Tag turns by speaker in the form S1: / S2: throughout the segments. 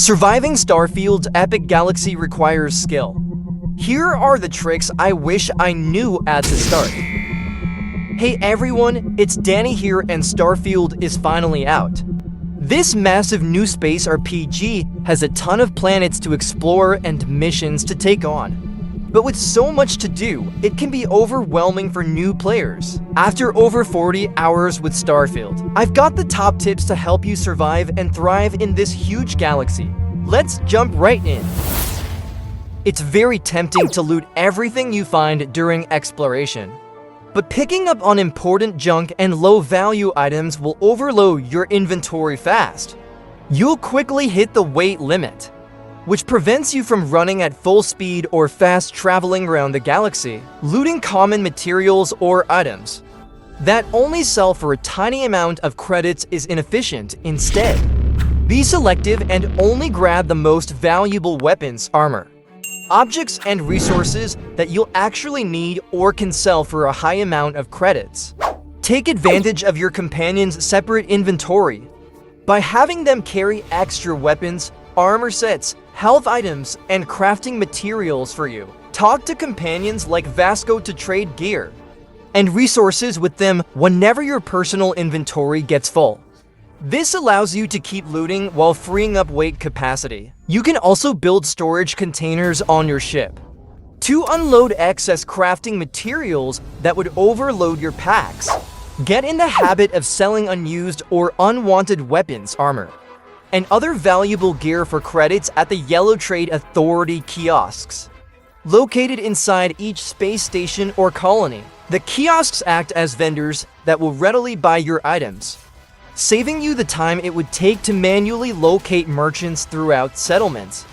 S1: Surviving Starfield's epic galaxy requires skill. Here are the tricks I wish I knew at the start. Hey everyone, it's Danny here and Starfield is finally out. This massive new space RPG has a ton of planets to explore and missions to take on. But with so much to do, it can be overwhelming for new players. After over 40 hours with Starfield, I've got the top tips to help you survive and thrive in this huge galaxy. Let's jump right in. It's very tempting to loot everything you find during exploration. But picking up on important junk and low-value items will overload your inventory fast. You'll quickly hit the weight limit, which prevents you from running at full speed or fast traveling around the galaxy, looting common materials or items that only sell for a tiny amount of credits is inefficient. Instead, be selective and only grab the most valuable weapons, armor, objects, and resources that you'll actually need or can sell for a high amount of credits. Take advantage of your companion's separate inventory by having them carry extra weapons, armor sets, health items, and crafting materials for you. Talk to companions like Vasco to trade gear and resources with them whenever your personal inventory gets full. This allows you to keep looting while freeing up weight capacity. You can also build storage containers on your ship to unload excess crafting materials that would overload your packs. Get in the habit of selling unused or unwanted weapons, armor, and other valuable gear for credits at the Yellow Trade Authority kiosks, located inside each space station or colony. The kiosks act as vendors that will readily buy your items, saving you the time it would take to manually locate merchants throughout settlements.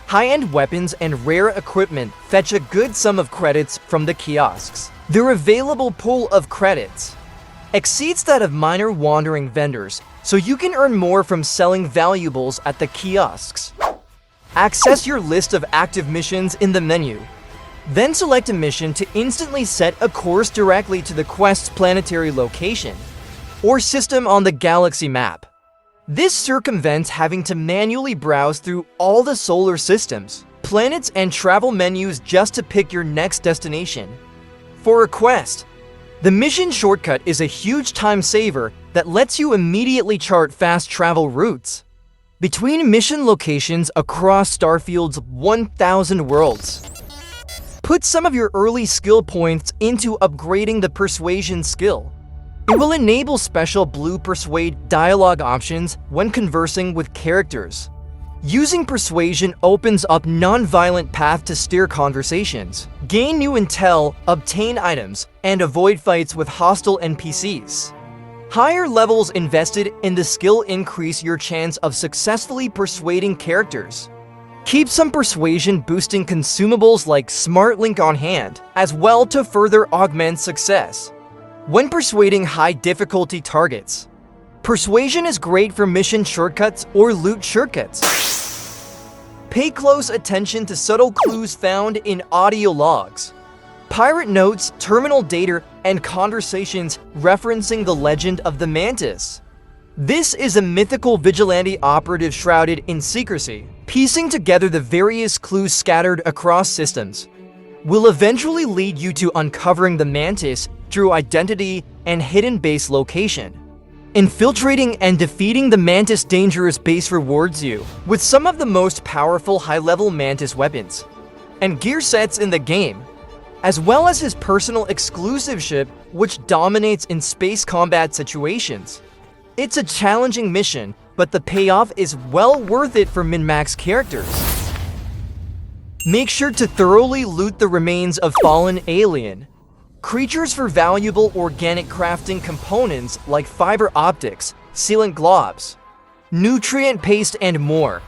S1: High-end weapons and rare equipment fetch a good sum of credits from the kiosks. Their available pool of credits exceeds that of minor wandering vendors, so you can earn more from selling valuables at the kiosks. Access your list of active missions in the menu. Then select a mission to instantly set a course directly to the quest's planetary location or system on the galaxy map. This circumvents having to manually browse through all the solar systems, planets, and travel menus just to pick your next destination. For a quest, the Mission Shortcut is a huge time saver that lets you immediately chart fast travel routes between mission locations across Starfield's 1,000 worlds. Put some of your early skill points into upgrading the Persuasion skill. It will enable special blue Persuade dialogue options when conversing with characters. Using Persuasion opens up non-violent path to steer conversations, gain new intel, obtain items, and avoid fights with hostile NPCs. Higher levels invested in the skill increase your chance of successfully persuading characters. Keep some persuasion boosting consumables like Smart Link on hand, as well to further augment success when persuading high difficulty targets. Persuasion is great for mission shortcuts or loot shortcuts. Pay close attention to subtle clues found in audio logs, pirate notes, terminal data, and conversations referencing the legend of the Mantis. This is a mythical vigilante operative shrouded in secrecy. Piecing together the various clues scattered across systems will eventually lead you to uncovering the Mantis through identity and hidden base location. Infiltrating and defeating the Mantis dangerous base rewards you with some of the most powerful high-level Mantis weapons and gear sets in the game, as well as his personal exclusive ship which dominates in space combat situations. It's a challenging mission, but the payoff is well worth it for min-max characters. Make sure to thoroughly loot the remains of fallen alien creatures for valuable organic crafting components like fiber optics, sealant globs, nutrient paste, and more.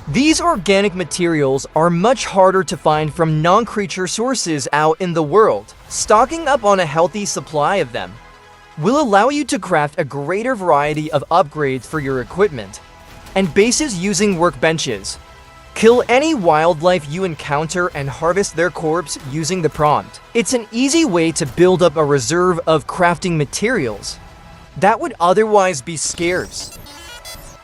S1: These organic materials are much harder to find from non-creature sources out in the world. Stocking up on a healthy supply of them will allow you to craft a greater variety of upgrades for your equipment and bases using workbenches. Kill any wildlife you encounter and harvest their corpse using the prompt. It's an easy way to build up a reserve of crafting materials that would otherwise be scarce.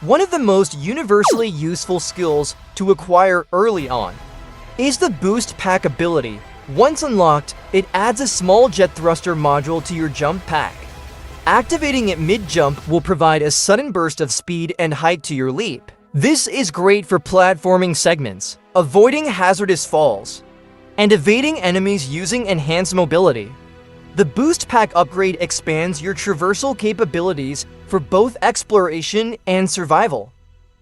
S1: One of the most universally useful skills to acquire early on is the Boost Pack ability. Once unlocked, it adds a small jet thruster module to your jump pack. Activating it mid-jump will provide a sudden burst of speed and height to your leap. This is great for platforming segments, avoiding hazardous falls, and evading enemies using enhanced mobility. The Boost Pack upgrade expands your traversal capabilities for both exploration and survival.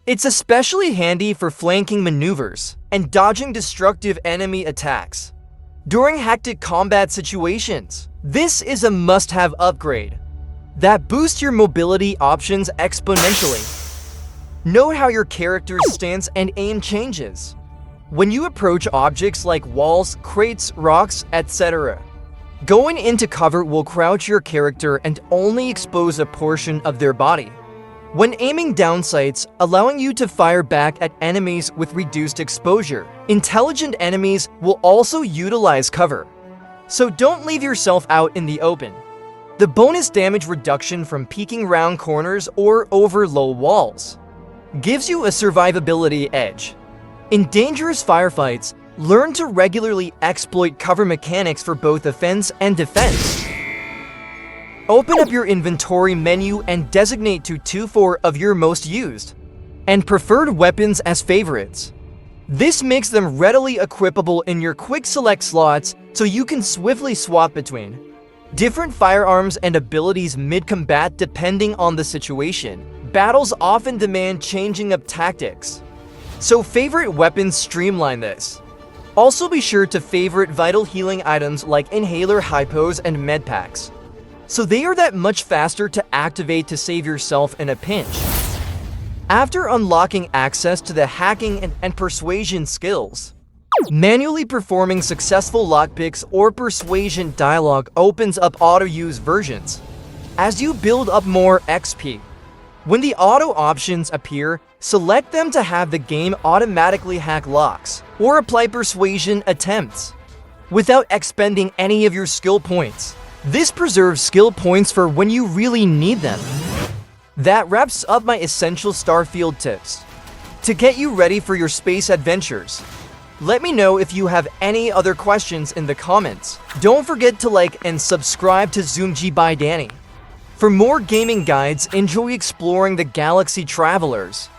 S1: It's especially handy for flanking maneuvers and dodging destructive enemy attacks. During hectic combat situations, this is a must-have upgrade that boosts your mobility options exponentially. Note how your character's stance and aim changes when you approach objects like walls, crates, rocks, etc. Going into cover will crouch your character and only expose a portion of their body. When aiming down sights, allowing you to fire back at enemies with reduced exposure. Intelligent enemies will also utilize cover, so don't leave yourself out in the open. The bonus damage reduction from peeking round corners or over low walls gives you a survivability edge. In dangerous firefights, learn to regularly exploit cover mechanics for both offense and defense. Open up your inventory menu and designate 2 of your most used and preferred weapons as favorites. This makes them readily equipable in your quick select slots so you can swiftly swap between different firearms and abilities mid-combat depending on the situation. Battles often demand changing up tactics, so favorite weapons streamline this. Also be sure to favorite vital healing items like inhaler, hypos, and medpaks, so they are that much faster to activate to save yourself in a pinch. After unlocking access to the hacking and persuasion skills, manually performing successful lockpicks or persuasion dialogue opens up auto-use versions. As you build up more XP, when the auto options appear, select them to have the game automatically hack locks or apply persuasion attempts without expending any of your skill points. This preserves skill points for when you really need them. That wraps up my essential Starfield tips to get you ready for your space adventures. Let me know if you have any other questions in the comments. Don't forget to like and subscribe to ZoomG by Danny. For more gaming guides, enjoy exploring the Galaxy Travelers.